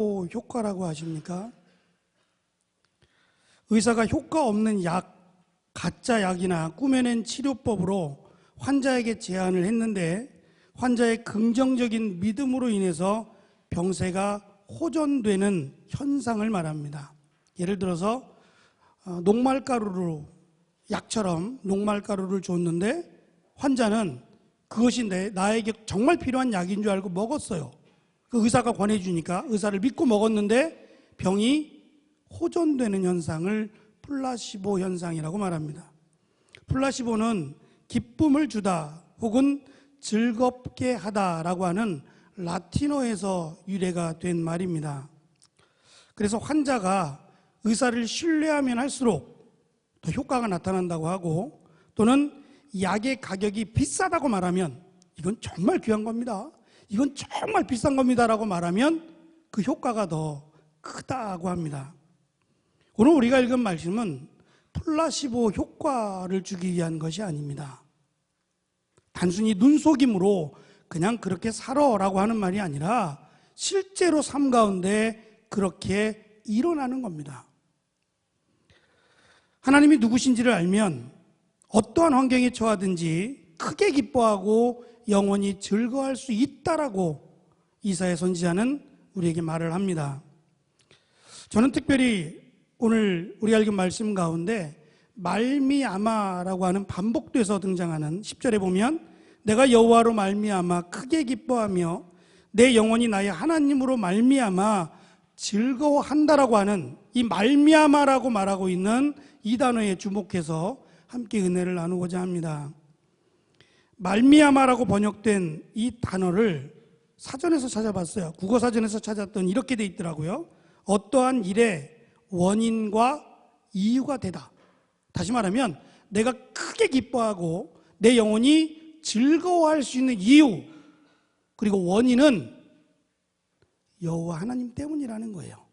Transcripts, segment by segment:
효과라고 하십니까? 의사가 효과 없는 약, 가짜 약이나 꾸며낸 치료법으로 환자에게 제안을 했는데 환자의 긍정적인 믿음으로 인해서 병세가 호전되는 현상을 말합니다. 예를 들어서 녹말가루로 약처럼 녹말가루를 줬는데 환자는 그것이 나에게 정말 필요한 약인 줄 알고 먹었어요. 그 의사가 권해주니까 의사를 믿고 먹었는데 병이 호전되는 현상을 플라시보 현상이라고 말합니다. 플라시보는 기쁨을 주다 혹은 즐겁게 하다라고 하는 라틴어에서 유래가 된 말입니다. 그래서 환자가 의사를 신뢰하면 할수록 더 효과가 나타난다고 하고, 또는 약의 가격이 비싸다고 말하면 이건 정말 귀한 겁니다, 이건 정말 비싼 겁니다라고 말하면 그 효과가 더 크다고 합니다. 오늘 우리가 읽은 말씀은 플라시보 효과를 주기 위한 것이 아닙니다. 단순히 눈속임으로 그냥 그렇게 살아라고 하는 말이 아니라 실제로 삶 가운데 그렇게 일어나는 겁니다. 하나님이 누구신지를 알면 어떠한 환경에 처하든지 크게 기뻐하고 영원히 즐거워할 수 있다라고 이사야 선지자는 우리에게 말을 합니다. 저는 특별히 오늘 우리가 읽은 말씀 가운데 말미암아라고 하는 반복돼서 등장하는 10절에 보면 내가 여호와로 말미암아 크게 기뻐하며 내 영혼이 나의 하나님으로 말미암아 즐거워한다라고 하는 이 말미암아라고 말하고 있는 이 단어에 주목해서 함께 은혜를 나누고자 합니다. 말미암아라고 번역된 이 단어를 사전에서 찾아봤어요. 국어사전에서 찾았더니 이렇게 돼 있더라고요. 어떠한 일의 원인과 이유가 되다. 다시 말하면 내가 크게 기뻐하고 내 영혼이 즐거워할 수 있는 이유, 그리고 원인은 여호와 하나님 때문이라는 거예요.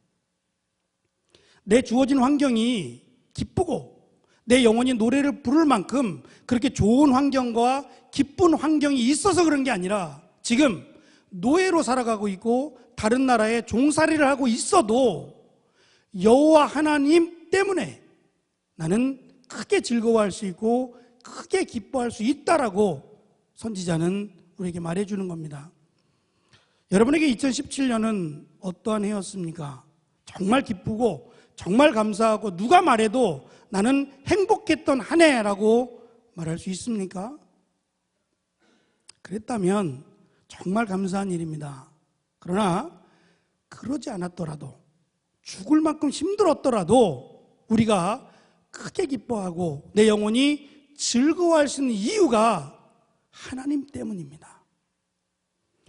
내 주어진 환경이 기쁘고 내 영혼이 노래를 부를 만큼 그렇게 좋은 환경과 기쁜 환경이 있어서 그런 게 아니라 지금 노예로 살아가고 있고 다른 나라에 종살이를 하고 있어도 여호와 하나님 때문에 나는 크게 즐거워할 수 있고 크게 기뻐할 수 있다라고 선지자는 우리에게 말해주는 겁니다. 여러분에게 2017년은 어떠한 해였습니까? 정말 기쁘고 정말 감사하고 누가 말해도 나는 행복했던 한 해라고 말할 수 있습니까? 그랬다면 정말 감사한 일입니다. 그러나 그러지 않았더라도, 죽을 만큼 힘들었더라도 우리가 크게 기뻐하고 내 영혼이 즐거워할 수 있는 이유가 하나님 때문입니다.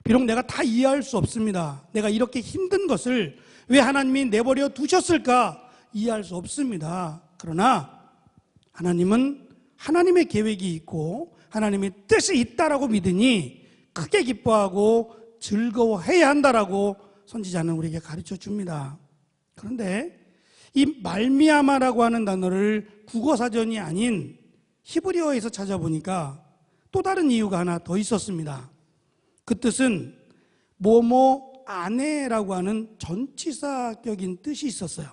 비록 내가 다 이해할 수 없습니다. 내가 이렇게 힘든 것을 왜 하나님이 내버려 두셨을까 이해할 수 없습니다. 그러나 하나님은 하나님의 계획이 있고 하나님의 뜻이 있다라고 믿으니 크게 기뻐하고 즐거워해야 한다라고 선지자는 우리에게 가르쳐 줍니다. 그런데 이 말미암아라고 하는 단어를 국어사전이 아닌 히브리어에서 찾아보니까 또 다른 이유가 하나 더 있었습니다. 그 뜻은 뭐뭐 안에라고 하는 전치사격인 뜻이 있었어요.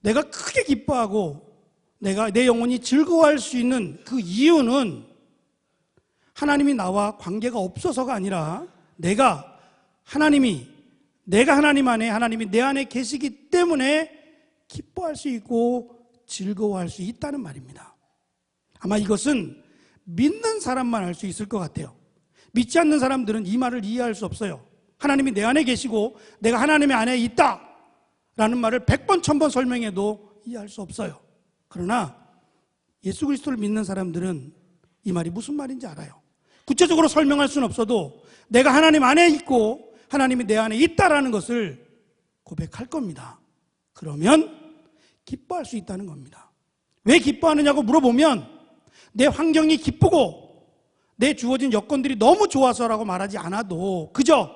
내가 크게 기뻐하고 내 영혼이 즐거워할 수 있는 그 이유는 하나님이 나와 관계가 없어서가 아니라 내가 하나님 안에, 하나님이 내 안에 계시기 때문에 기뻐할 수 있고 즐거워할 수 있다는 말입니다. 아마 이것은 믿는 사람만 알 수 있을 것 같아요. 믿지 않는 사람들은 이 말을 이해할 수 없어요. 하나님이 내 안에 계시고 내가 하나님의 안에 있다 라는 말을 100번 1000번 설명해도 이해할 수 없어요. 그러나 예수 그리스도를 믿는 사람들은 이 말이 무슨 말인지 알아요. 구체적으로 설명할 수는 없어도 내가 하나님 안에 있고 하나님이 내 안에 있다라는 것을 고백할 겁니다. 그러면 기뻐할 수 있다는 겁니다. 왜 기뻐하느냐고 물어보면 내 환경이 기쁘고 내 주어진 여건들이 너무 좋아서라고 말하지 않아도 그저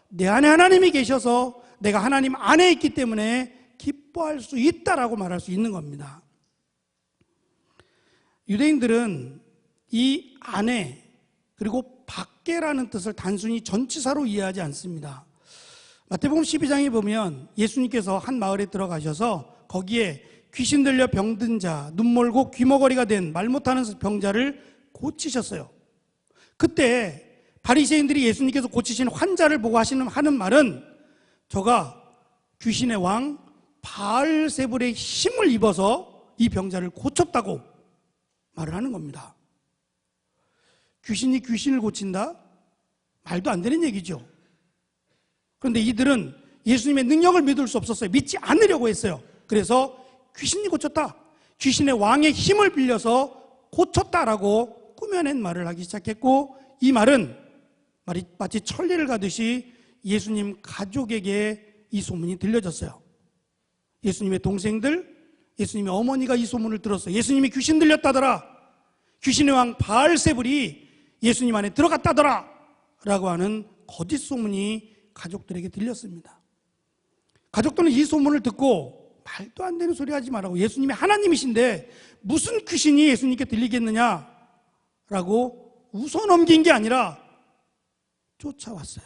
내 안에 하나님이 계셔서 내가 하나님 안에 있기 때문에 기뻐할 수 있다라고 말할 수 있는 겁니다. 유대인들은 이 안에 그리고 밖에라는 뜻을 단순히 전치사로 이해하지 않습니다. 마태복음 12장에 보면 예수님께서 한 마을에 들어가셔서 거기에 귀신 들려 병든 자, 눈멀고 귀머거리가 된 말 못하는 병자를 고치셨어요. 그때 바리새인들이 예수님께서 고치신 환자를 보고 하는 말은 저가 귀신의 왕 바알세불의 힘을 입어서 이 병자를 고쳤다고 말을 하는 겁니다. 귀신이 귀신을 고친다? 말도 안 되는 얘기죠. 그런데 이들은 예수님의 능력을 믿을 수 없었어요. 믿지 않으려고 했어요. 그래서 귀신이 고쳤다, 귀신의 왕의 힘을 빌려서 고쳤다라고 꾸며낸 말을 하기 시작했고, 이 말은 마치 천리를 가듯이 예수님 가족에게 이 소문이 들려졌어요. 예수님의 동생들, 예수님의 어머니가 이 소문을 들었어요. 예수님이 귀신 들렸다더라, 귀신의 왕 바알세불이 예수님 안에 들어갔다더라 라고 하는 거짓 소문이 가족들에게 들렸습니다. 가족들은 이 소문을 듣고 말도 안 되는 소리 하지 말라고, 예수님이 하나님이신데 무슨 귀신이 예수님께 들리겠느냐 라고 웃어넘긴 게 아니라 쫓아왔어요.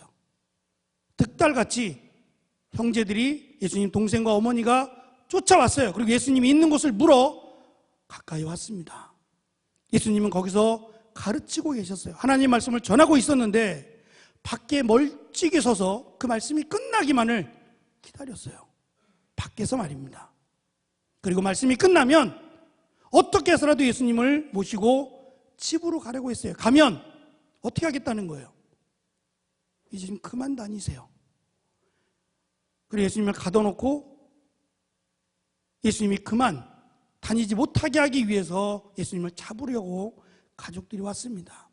득달같이 형제들이, 예수님 동생과 어머니가 쫓아왔어요. 그리고 예수님이 있는 곳을 물어 가까이 왔습니다. 예수님은 거기서 가르치고 계셨어요. 하나님의 말씀을 전하고 있었는데 밖에 멀찍이 서서 그 말씀이 끝나기만을 기다렸어요. 밖에서 말입니다. 그리고 말씀이 끝나면 어떻게 해서라도 예수님을 모시고 집으로 가려고 했어요. 가면 어떻게 하겠다는 거예요? 이제 좀 그만 다니세요. 그리고 예수님을 가둬놓고 예수님이 그만 다니지 못하게 하기 위해서 예수님을 잡으려고 가족들이 왔습니다.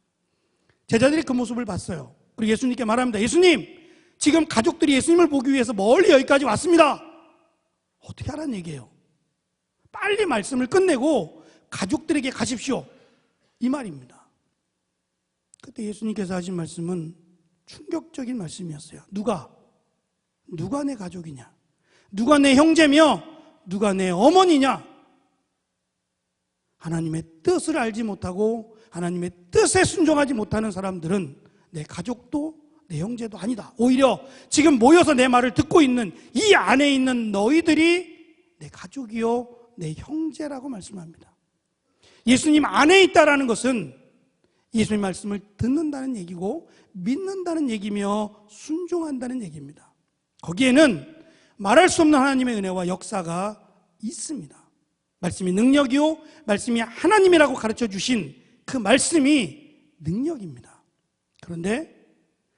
제자들이 그 모습을 봤어요. 그리고 예수님께 말합니다. 예수님, 지금 가족들이 예수님을 보기 위해서 멀리 여기까지 왔습니다. 어떻게 하라는 얘기예요? 빨리 말씀을 끝내고 가족들에게 가십시오, 이 말입니다. 그때 예수님께서 하신 말씀은 충격적인 말씀이었어요. 누가 내 가족이냐? 누가 내 형제며 누가 내 어머니냐? 하나님의 뜻을 알지 못하고 하나님의 뜻에 순종하지 못하는 사람들은 내 가족도 내 형제도 아니다. 오히려 지금 모여서 내 말을 듣고 있는 이 안에 있는 너희들이 내 가족이요 내 형제라고 말씀합니다. 예수님 안에 있다라는 것은 예수님 말씀을 듣는다는 얘기고 믿는다는 얘기며 순종한다는 얘기입니다. 거기에는 말할 수 없는 하나님의 은혜와 역사가 있습니다. 말씀이 능력이요, 말씀이 하나님이라고 가르쳐 주신 그 말씀이 능력입니다. 그런데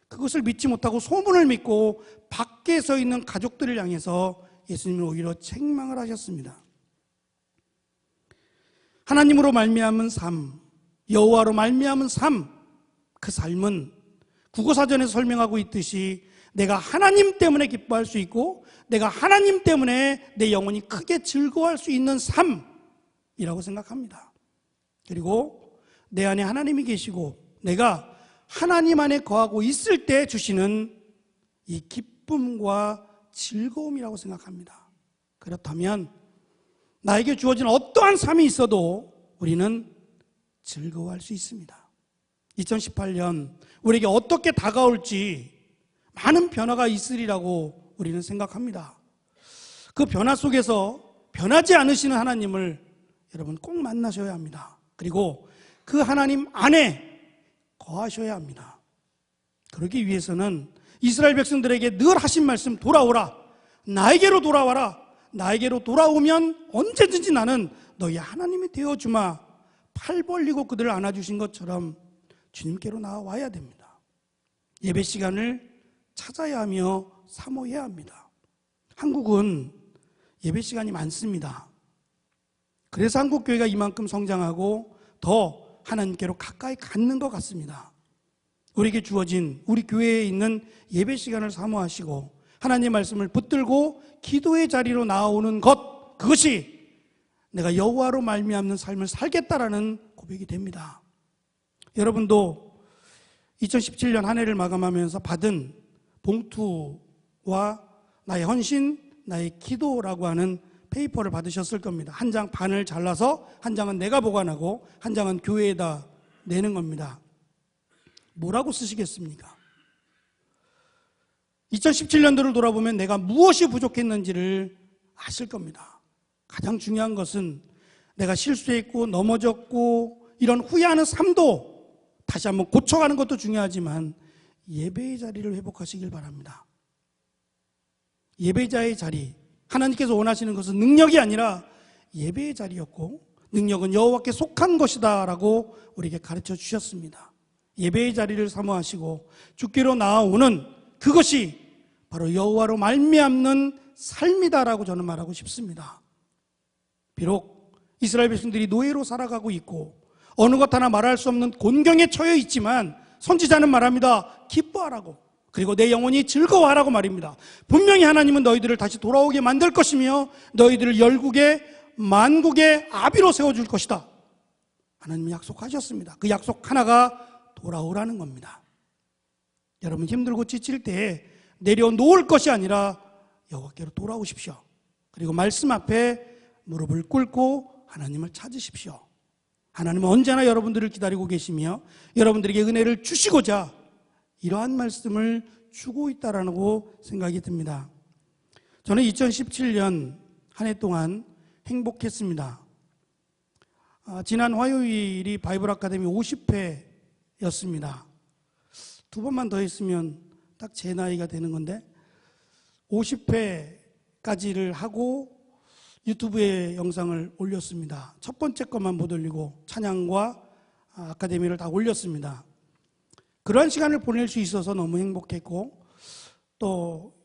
그것을 믿지 못하고 소문을 믿고 밖에 서 있는 가족들을 향해서 예수님은 오히려 책망을 하셨습니다. 하나님으로 말미암은 삶, 여호와로 말미암은 삶, 그 삶은 국어사전에서 설명하고 있듯이 내가 하나님 때문에 기뻐할 수 있고 내가 하나님 때문에 내 영혼이 크게 즐거워할 수 있는 삶이라고 생각합니다. 그리고 내 안에 하나님이 계시고 내가 하나님 안에 거하고 있을 때 주시는 이 기쁨과 즐거움이라고 생각합니다. 그렇다면 나에게 주어진 어떠한 삶이 있어도 우리는 즐거워할 수 있습니다. 2018년 우리에게 어떻게 다가올지 많은 변화가 있으리라고 우리는 생각합니다. 그 변화 속에서 변하지 않으시는 하나님을 여러분 꼭 만나셔야 합니다. 그리고 그 하나님 안에 거하셔야 합니다. 그러기 위해서는 이스라엘 백성들에게 늘 하신 말씀, 돌아오라, 나에게로 돌아와라, 나에게로 돌아오면 언제든지 나는 너희 하나님이 되어주마, 팔 벌리고 그들을 안아주신 것처럼 주님께로 나와야 됩니다. 예배 시간을 찾아야 하며 사모해야 합니다. 한국은 예배 시간이 많습니다. 그래서 한국교회가 이만큼 성장하고 더 하나님께로 가까이 갖는 것 같습니다. 우리에게 주어진 우리 교회에 있는 예배 시간을 사모하시고 하나님의 말씀을 붙들고 기도의 자리로 나오는 것, 그것이 내가 여호와로 말미암는 삶을 살겠다라는 고백이 됩니다. 여러분도 2017년 한 해를 마감하면서 받은 봉투와 나의 헌신, 나의 기도라고 하는 페이퍼를 받으셨을 겁니다. 한 장 반을 잘라서 한 장은 내가 보관하고 한 장은 교회에다 내는 겁니다. 뭐라고 쓰시겠습니까? 2017년도를 돌아보면 내가 무엇이 부족했는지를 아실 겁니다. 가장 중요한 것은 내가 실수했고 넘어졌고 이런 후회하는 삶도 다시 한번 고쳐가는 것도 중요하지만 예배의 자리를 회복하시길 바랍니다. 예배자의 자리, 하나님께서 원하시는 것은 능력이 아니라 예배의 자리였고 능력은 여호와께 속한 것이다 라고 우리에게 가르쳐 주셨습니다. 예배의 자리를 사모하시고 주께로 나아오는 그것이 바로 여호와로 말미암는 삶이다라고 저는 말하고 싶습니다. 비록 이스라엘 백성들이 노예로 살아가고 있고 어느 것 하나 말할 수 없는 곤경에 처해 있지만 선지자는 말합니다. 기뻐하라고, 그리고 내 영혼이 즐거워하라고 말입니다. 분명히 하나님은 너희들을 다시 돌아오게 만들 것이며 너희들을 열국의 만국의 아비로 세워줄 것이다. 하나님이 약속하셨습니다. 그 약속 하나가 돌아오라는 겁니다. 여러분 힘들고 지칠 때에 내려놓을 것이 아니라 여호와께로 돌아오십시오. 그리고 말씀 앞에 무릎을 꿇고 하나님을 찾으십시오. 하나님은 언제나 여러분들을 기다리고 계시며 여러분들에게 은혜를 주시고자 이러한 말씀을 주고 있다라고 생각이 듭니다. 저는 2017년 한 해 동안 행복했습니다. 지난 화요일이 바이블 아카데미 50회였습니다. 두 번만 더 했으면 딱 제 나이가 되는 건데 50회까지를 하고 유튜브에 영상을 올렸습니다. 첫 번째 것만 못 올리고 찬양과 아카데미를 다 올렸습니다. 그러한 시간을 보낼 수 있어서 너무 행복했고 또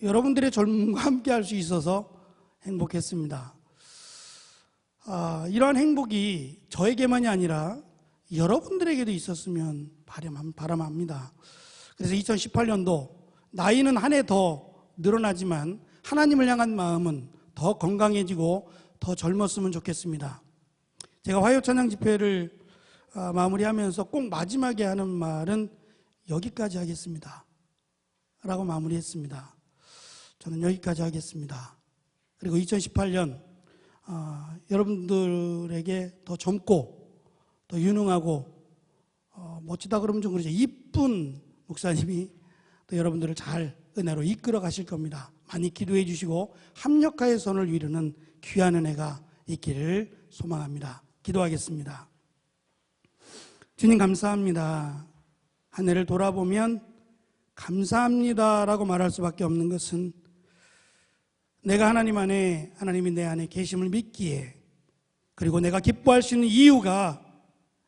여러분들의 젊음과 함께 할 수 있어서 행복했습니다. 이러한 행복이 저에게만이 아니라 여러분들에게도 있었으면 바람합니다. 그래서 2018년도 나이는 한 해 더 늘어나지만 하나님을 향한 마음은 더 건강해지고 더 젊었으면 좋겠습니다. 제가 화요찬양 집회를 마무리하면서 꼭 마지막에 하는 말은 여기까지 하겠습니다 라고 마무리했습니다. 저는 여기까지 하겠습니다. 그리고 2018년 여러분들에게 더 젊고 더 유능하고 멋지다 그러면 좀 그러죠. 이쁜 목사님이 또 여러분들을 잘 은혜로 이끌어 가실 겁니다. 많이 기도해 주시고 합력하여 선을 이루는 귀한 은혜가 있기를 소망합니다. 기도하겠습니다. 주님 감사합니다. 한 해를 돌아보면 감사합니다라고 말할 수밖에 없는 것은 내가 하나님 안에, 하나님이 내 안에 계심을 믿기에, 그리고 내가 기뻐할 수 있는 이유가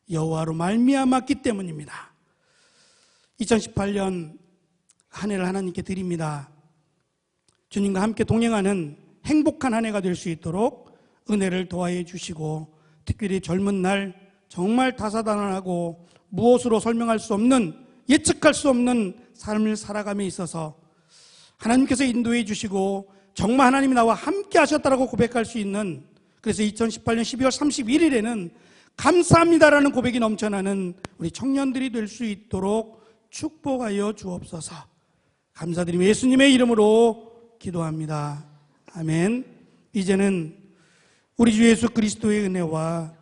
여호와로 말미암았기 때문입니다. 2018년 한 해를 하나님께 드립니다. 주님과 함께 동행하는 행복한 한 해가 될 수 있도록 은혜를 더하여 주시고, 특별히 젊은 날 정말 다사다난하고 무엇으로 설명할 수 없는, 예측할 수 없는 삶을 살아감에 있어서 하나님께서 인도해 주시고 정말 하나님이 나와 함께 하셨다라고 고백할 수 있는, 그래서 2018년 12월 31일에는 감사합니다라는 고백이 넘쳐나는 우리 청년들이 될 수 있도록 축복하여 주옵소서. 감사드리며 예수님의 이름으로 기도합니다. 아멘. 이제는 우리 주 예수 그리스도의 은혜와